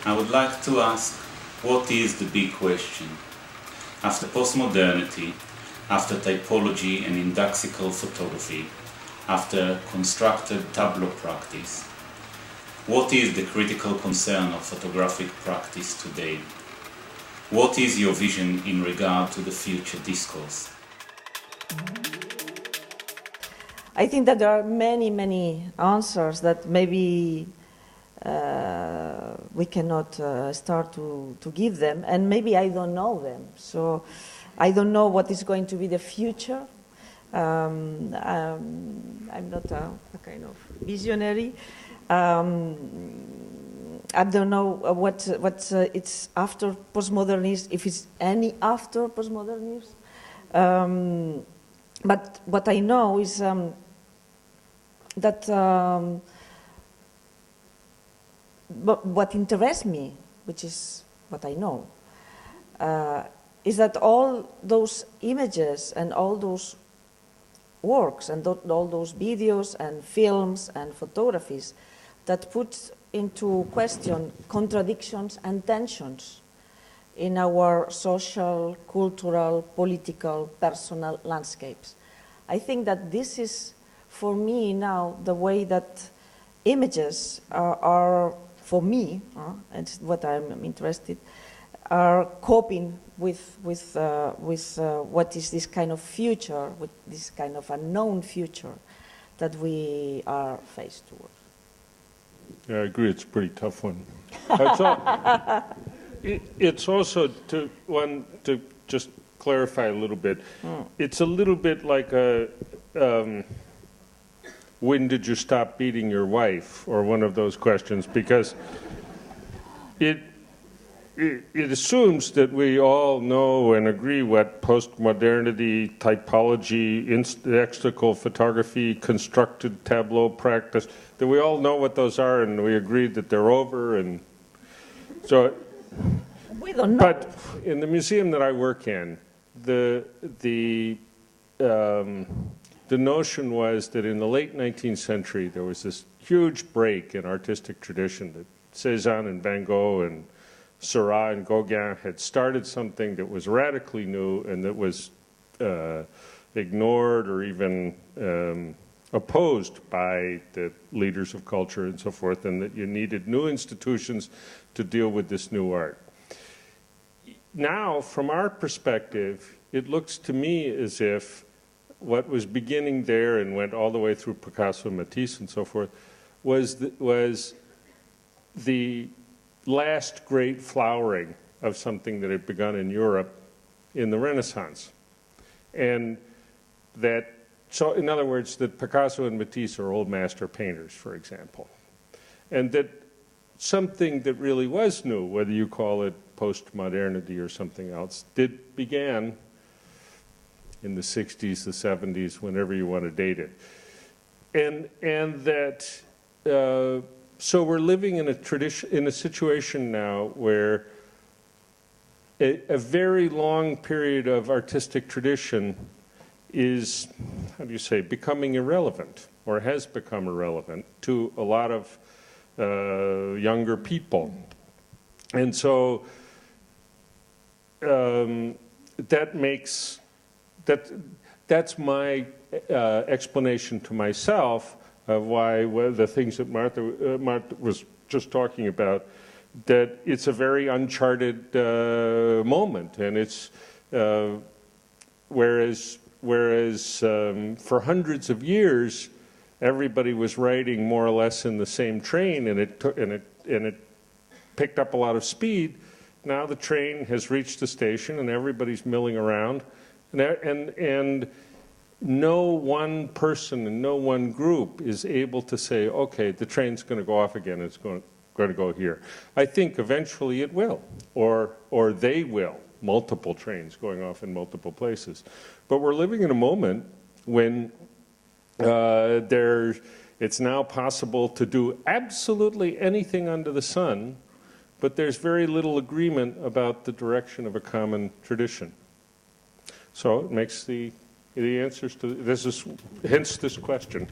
I would like to ask, what is the big question? After postmodernity, after typology and indexical photography, after constructed tableau practice, what is the critical concern of photographic practice today? What is your vision in regard to the future discourse? I think that there are many answers that maybe we cannot start to give them, and maybe I don't know them. So I don't know what is going to be the future. I'm not a kind of visionary. I don't know what it's after postmodernism, if it's any after postmodernism. But what I know is that what interests me, which is what I know, is that all those images and all those works and all those videos and films and photographies that put into question contradictions and tensions in our social, cultural, political, personal landscapes. I think that this is, for me now, the way that images are for me, and what I'm interested, are coping with what is this kind of future, with this kind of unknown future that we are faced towards. Yeah, I agree. It's a pretty tough one. It's also to just clarify a little bit. It's a little bit like a when did you stop beating your wife, or one of those questions, because it assumes that we all know and agree what postmodernity, typology, indexical photography, constructed tableau practice, that we all know what those are, and we agree that they're over. And so, we don't know. But in the museum that I work in, the notion was that in the late 19th century there was this huge break in artistic tradition, that Cézanne and Van Gogh and Seurat and Gauguin had started something that was radically new and that was ignored or even opposed by the leaders of culture and so forth, and that you needed new institutions to deal with this new art. Now, from our perspective, it looks to me as if what was beginning there and went all the way through Picasso and Matisse and so forth was the last great flowering of something that had begun in Europe in the Renaissance. And that, so in other words, that Picasso and Matisse are old master painters, for example. And that something that really was new, whether you call it post-modernity or something else, began in the 60s, the 70s, whenever you want to date it. And that, so we're living in a situation now where a very long period of artistic tradition is, how do you say, becoming irrelevant, or has become irrelevant to a lot of younger people. And so that's my explanation to myself of why the things that Marta was just talking about, that it's a very uncharted moment, and it's whereas for hundreds of years everybody was riding more or less in the same train, and it picked up a lot of speed. Now the train has reached the station and everybody's milling around, and no one person and no one group is able to say, okay, the train's going to go off again, it's going to go here. I think eventually it will, or they will, multiple trains going off in multiple places. But we're living in a moment when it's now possible to do absolutely anything under the sun, but there's very little agreement about the direction of a common tradition. So it makes the answers to this is hence this question.